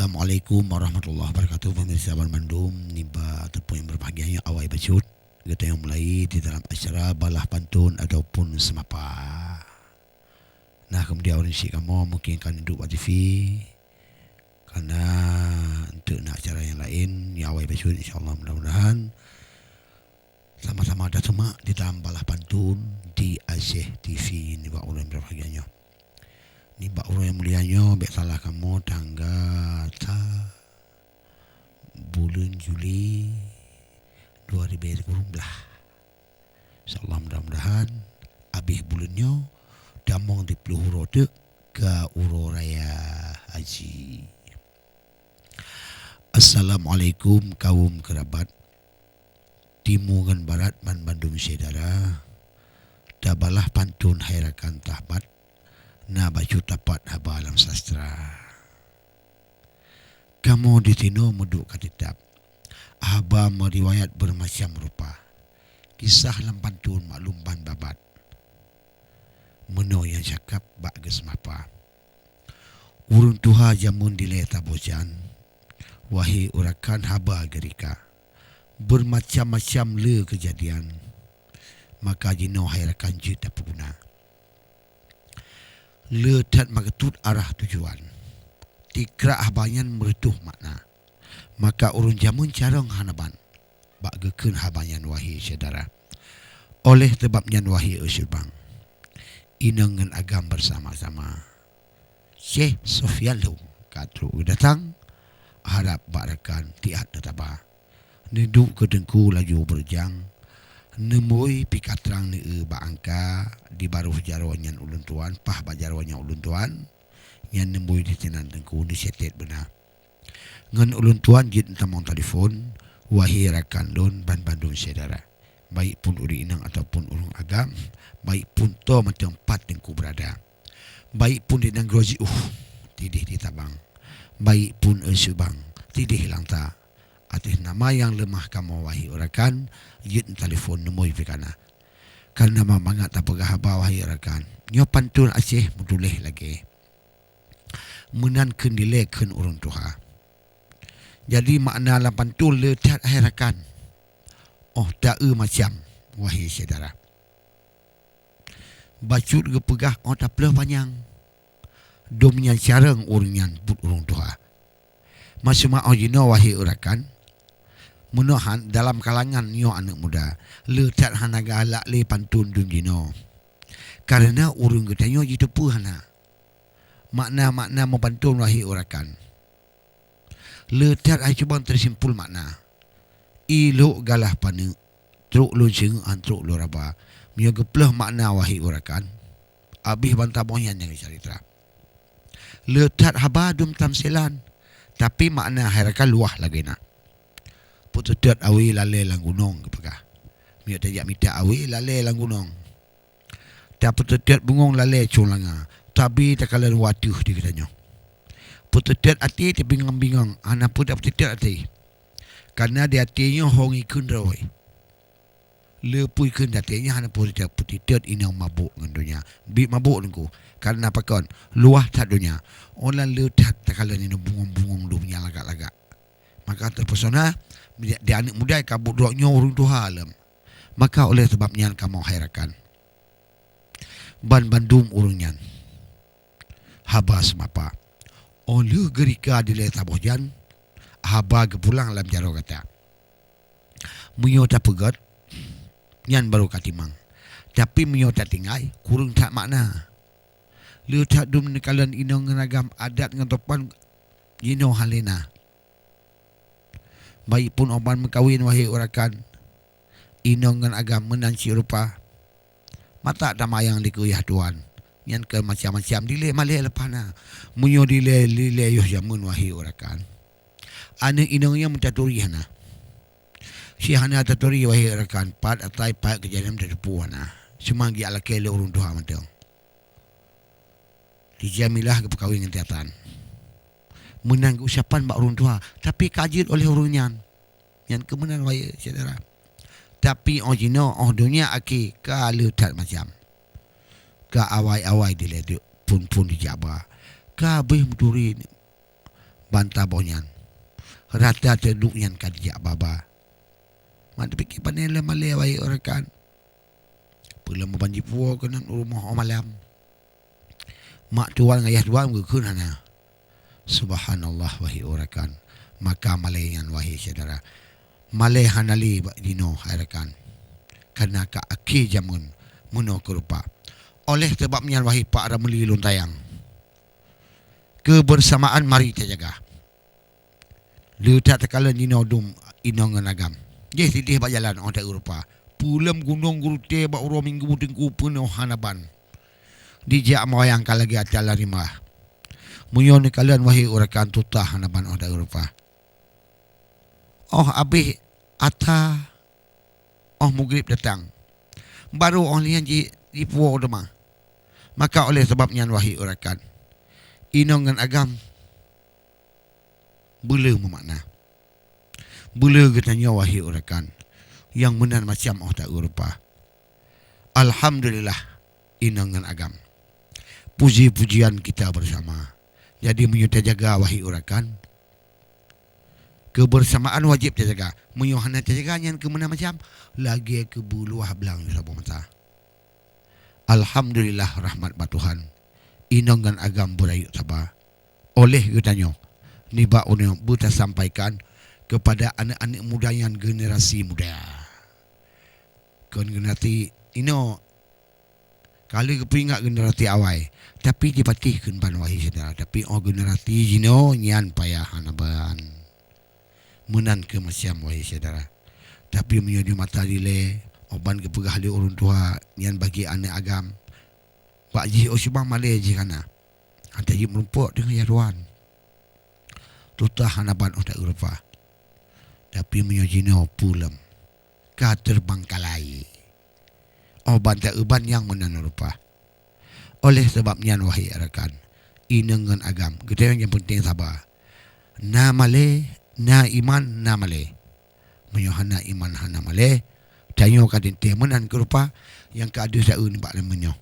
Assalamualaikum warahmatullahi wabarakatuh. Pemirsa Bandung, niba ataupun yang berbahagianya awal bacut kita yang mulai di dalam acara balah pantun ataupun semapa. Nah, kemudian orang si kamu mungkin akan duduk pada TV karena untuk nak acara yang lain yang awal bacut, insyaAllah mudah-mudahan sama-sama ada semak di dalam balah pantun di Aceh TV niba orang yang berbahagianya. Ni bak orang yang mulianya, baik salah kamu tanggal bulan Juli 2020. InsyaAllah mudah-mudahan habis bulannya damang di peluru tu ke Uro Raya Haji. Assalamualaikum kaum kerabat timur dan barat man Bandung saudara. Dabalah pantun hairakan tahbat na baju tapat haba alam sastra. Kamu di sini muduk katitab. Haba meriwayat bermacam rupa. Kisah lam pantun maklum ban babat. Meno yang cakap bak gesmapa. Urun tuha jamun dile tabojan. Wahai urakan haba gerika. Bermacam-macam le kejadian. Maka jino hairakan jita peguna. Letat maketut arah tujuan. Tikrak habanyan meretuh makna. Maka urun jamun carong hanaban. Bak geken habanyan wahai saudara. Oleh sebabnya wahai usulbang. Inangan agam bersama-sama. Syekh Sofian Lu katru datang. Harap barakan tiat tetaba. Neduk ke dengku laju berjang. Nemui pikatrang ni ba angka di baru jarwanyan ulun tuan pah ba jarwanyan ulun tuan yang nemui di tenan dengku ni setet benar ngan ulun tuan jit tamang telefon wahai rakan lon ban Bandung saudara baik pun uri inang ataupun urung agam baik pun to macam empat dengku berada baik pun di nang grozi tidih di tabang baik pun subang tidih hilang ta atas nama yang lemah kamu wahai urakan jit telefon nemui pikana karena mamangat apa gahaba wahai urakan nyo pantun Aceh muduleh lagi menan kendile ken urun tuha jadi makna la pantun letat akhirakan macam wahai saudara bacut ke pegah tak peleh panjang domnya careng urunyan but urun tuha masuk jino wahai urakan menuhan dalam kalangan nyo anak muda letat hanaga alak le pantun dun jino karena urung getanyo jitepu hana makna-makna mempantun wahai urakan letat ai cuba tersimpul makna ilok galah pane truk lo jeng antruk lo raba mio gepleh makna wahai urakan abih bantaboyan yang cerita letat haba dum tamsilan tapi makna harakan luah lagi nak pututet awi lale lang gunung kepakah. Miak tajak minta awi lale lang gunung. Tak pututet bungong lale culanga. Tapi tak kalah watuh di katanya. Pututet hati dia bingang-bingang. Anak pun tak pututet hati. Karena dia hatinya hong ikun rawai. Lepui ikun hatinya anak pun tak pututet inang mabuk dengan dunia. Bik mabuk nengku. Karena apa kan? Luah tak dunia. Orang letak tak kalah ni bungong-bungong du punya lagak-lagak. Maka terpesona dia anak muda kabut roknya urung tuha alam. Maka oleh sebabnya kamu hairakan ban Bandung urunyan haba semapa oleh gerika dile tabojan haba gepulang alam jaro kata munyo tak pegat nyan baru katimang tapi munyo tak tinggai kurung tak makna le tak dum nekalan inong nagam adat ngantopan jino halena baik pun oban mengkawin wahai urakan inongan agam menanci rupa mata damayang dikuyah tuan yang ke macam-macam dile malih lepana munyo dile yuh jamun wahai urakan ane inongnya mentaturi hana si hana taturi wahai urakan pat atai pat kejadian terdepu hana semanggi ala kele urun tuha matang dijamilah ke perkawin ngentiatan menang usapan bak urun tua tapi kajit oleh urunyan yang kemudian wahai saudara tapi ojino dunia aki ka letat macam ka awai-awai dileduk pun dijaba ka bih muturi bantah bonyan. Rata terduknyan kadiak baba. Mak fikir panela malay wahai orakan. Pula mabanji puo kenan rumah malam. Mak tuan ngayah tuan berkunana. Subhanallah wahai orakan. Maka malayan wahai saudara. Malay hanali dino harakan. Karena ka akhir jamun muno kerupa. Oleh sebabnya wahai Pak Ramli Luntayang. Kebersamaan mari kita jaga. Letak tekalan dino dum inongan agam. Dia sidih bak jalan orang tak Eropah. Pulam gunung gurute bak uro minggu tengku penuh hanaban. Dijak moyang kalagi atal rimah. Munyon kalian wahai orakan tutah hanaban orang tak Eropah. Oh habis ata maghrib datang. Baru orang lian di puau demah. Maka oleh sebabnya wahai orakan. Inongan agam. Bela memakna. Bela katanya wahai orakan. Yang benar macam orang tak Eropah. Alhamdulillah. Inongan agam. Puji-pujian kita bersama. Jadi menyutai jaga wahai orakan. Kebersamaan wajib terjaga. Menyuhana terjaga yang kemana macam. Lagi ke buluah belang sabung mata. Alhamdulillah rahmat Tuhan. Inongan agam berayut sabar. Oleh katanya. Ni bak unik buta sampaikan kepada anak-anak muda yang generasi muda. Generasi ino kali kepingat generasi awal. Tapi dipatihkan ban wahai saudara. Tapi generasi jino nyan payah hanaban. Menan ke macam wahai saudara. Tapi menjadi mata dile oban ke pegah di orang tua yang bagi anak agam. Pak Ji Osibang Malay je kana. Ada ji merumpuk dengan yaruan. Tutah hanaban otak Eropah. Tapi menjadi pulam. Ka terbangkalai. Oban tak uban yang menan Eropah. Oleh sebabnya wahai arakan. Inengan agam. Kita yang penting sabar. Na Malay. Na iman na male. Menyohana iman hana male. Tanyo kadin temenan ke rupa. Yang keadu sa'un bak lemenyo.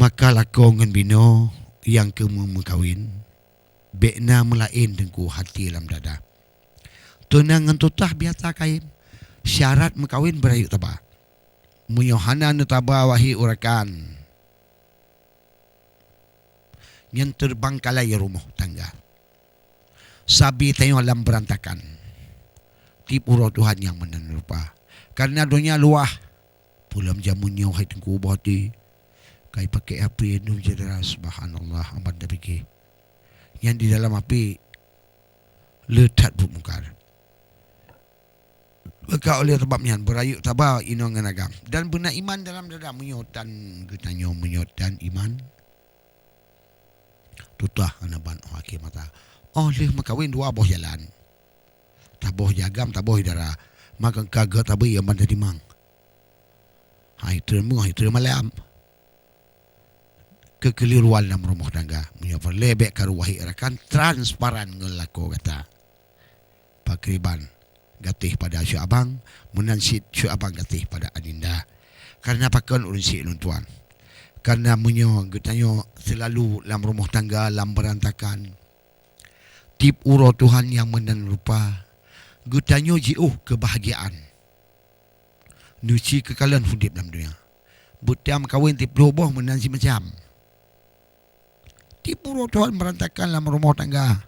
Maka lakongan bino. Yang kemu mengkawin. Bekna melain tengku hati dalam dada. Tunangan tutah biasa kain. Syarat mengkawin berayuk tabah. Menyohana nutabah wahai urakan. Yang terbangkalai rumah tangga. Sabi tayo alam berantakan. Tipuro Tuhan yang menerupa. Karena dunia luah. Pulam jamunya hai tengku bati. Kai pakai api nu jadara subhanallah amat dah fikir. Yang di dalam api letak bumukar. Maka oleh sebabnya berayuk tabah inongan agam. Dan benar iman dalam dada menyotan getanyo menyotan iman. Tutah anaban hakim mata. Oleh makawin dua boh jalan. Taboh jagam, taboh darah. Maka kaget taboh yang bandar dimang. Hai termu, hai termalam. Kekeliruan dalam rumah tangga. Menyapa lebek karuahi rakan transparan ngelako kata. Pakriban gatih pada syuk abang. Menansit syuk abang gatih pada adinda. Karena pakan urusi luntuan. Karena menyo getanyo selalu dalam rumah tangga dalam berantakan. Tip uro Tuhan yang menan rupa. Gutanyo jiuh kebahagiaan. Nuci kekalan hudip dalam dunia. Butiam kawin tip roboh menan si macam. Tip uro Tuhan merantakan dalam rumah tangga.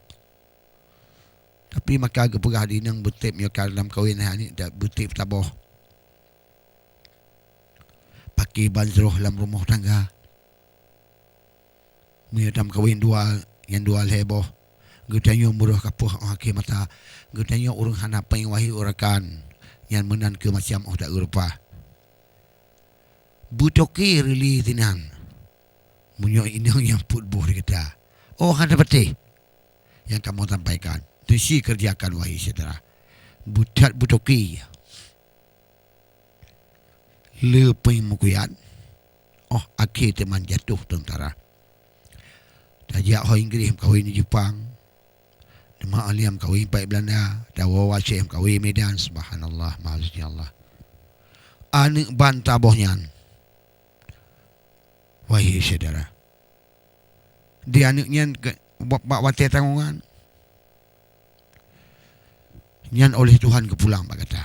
Tapi maka kepegah dinang betip nyokal dalam kawin ni tak betip taboh. Pakai banjroh dalam rumah tangga. Menyedam kawin dua yang dua heboh. Getanyo muruh kapuh hakim mata. Getanyo urung hanapa yang wahai urakan. Yang menan ke macam tak Eropah. Butoki rili tinan. Munyo inang yang putbuh kita. Oh handa peti. Yang kamu sampaikan. Tesi kerjakan wahai saudara. Butat butoki. Lepeng mukuyan. Oh akhir teman jatuh tentara. Tajak ho Inggeris kawin di Jepang. Mak Aliam kawin baik Belanda. Dawa Syekh kawin Medan. Subhanallah. Maksudnya Allah. Anak bantah bohnyan. Wahai saudara. Dia anaknya watir tanggungan. Nyan oleh Tuhan kepulang pak kata.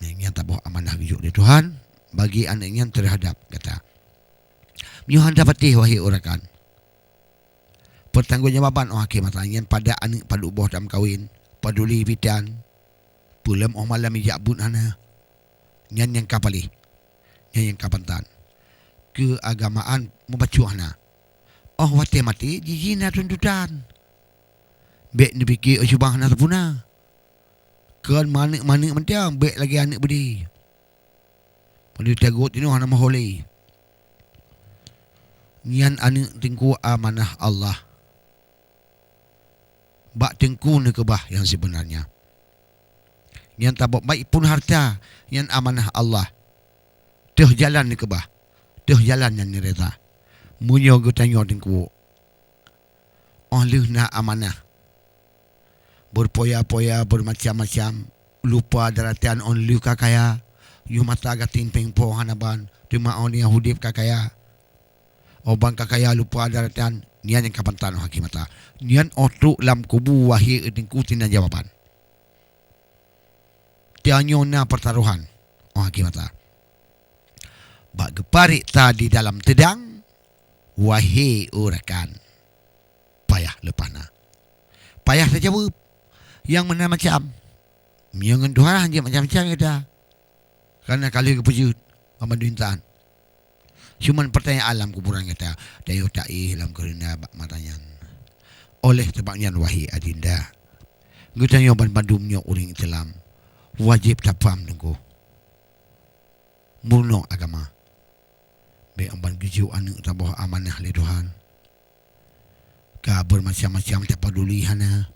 Nyan tak bawa amanah gijuk oleh Tuhan bagi anak nyan terhadap kata. Nyuhan dapati wahai orakan. Pertanggungjawaban hakim mata nyan pada anak pada ubah dalam kawin, paduli bidan, pulam malam ijak bun ana. Nyan yang kapali. Nyan yang kapantan. Keagamaan membaca ana. Oh wate mati jijina tuntutan. Bek ni fikir subang ana terpuna. Kan manik mentiang bek lagi anak bedi. Pada tagut ini ana maholi. Nyan anak tingku amanah Allah. Bak tingku ni kebah yang sebenarnya. Nyan tabok baik pun harta yang amanah Allah. Teh jalan ni kebah. Teh jalan yang ni reta. Munyo go tanyo tingku. Oh lu na amanah. Berpoya-poya bermacam-macam. Lupa daratan on lu kakaya. Yu mata gatin pengpo hanaban. Tuma on yang hudip kakaya. Obang kakaya lupa daratan. Nian yang kapantan hakim mata. Nian otruk lam kubu wahir tingku tina jawaban. Tianyo na pertaruhan. Oh hakim mata. Bak geparik tadi dalam tedang. Wahai orakan. Payah lepas na. Payah saja jawab. Yang mana macam. Yang Tuhan hanya macam-macam kata. Kerana kali kepujut. Amat duintan. Cuman pertanyaan alam kuburan kata. Dayo ta'ih dalam kerana bak matanya. Oleh sebabnya wahai adinda. Gutanya ban-bandumnya uring Islam. Wajib tak faham tengku. Murno agama. Baik amban gijuk anak tak bawa amanah oleh Tuhan. Ka bermacam-macam tak peduli hana.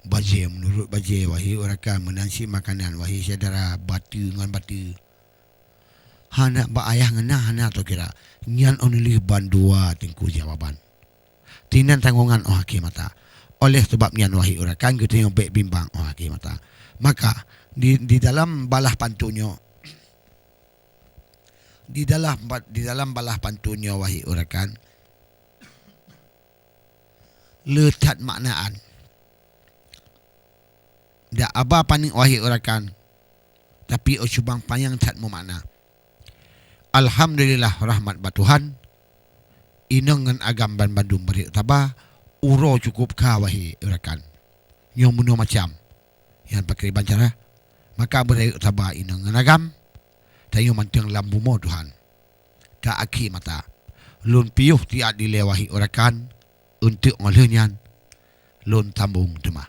Bajir menurut bajir wahai orakan menansi makanan wahai saudara batu dengan batu. Hana ba ayah ngena hana atau kira nyan only bandua tingku jawaban. Tinan tanggungan hakim mata. Oleh sebab nyan wahai orakan kita yang baik bimbang hakim mata. Maka di dalam balah pantunyo di dalam balah pantunnya wahai orakan letak maknaan dak aba paning wahai orakan tapi subang panjang tat makna. Alhamdulillah rahmat batuhan inangan agam ban bandung beri tabah uro cukup ka wahai orakan yang muno macam yang pakai bancara maka beri tabah inangan agam tayo manteng lambu mo Tuhan. Ka aki mata. Lun piyuh tiak dilewahi orakan. Untuk ngolunyan. Lun tambung demah.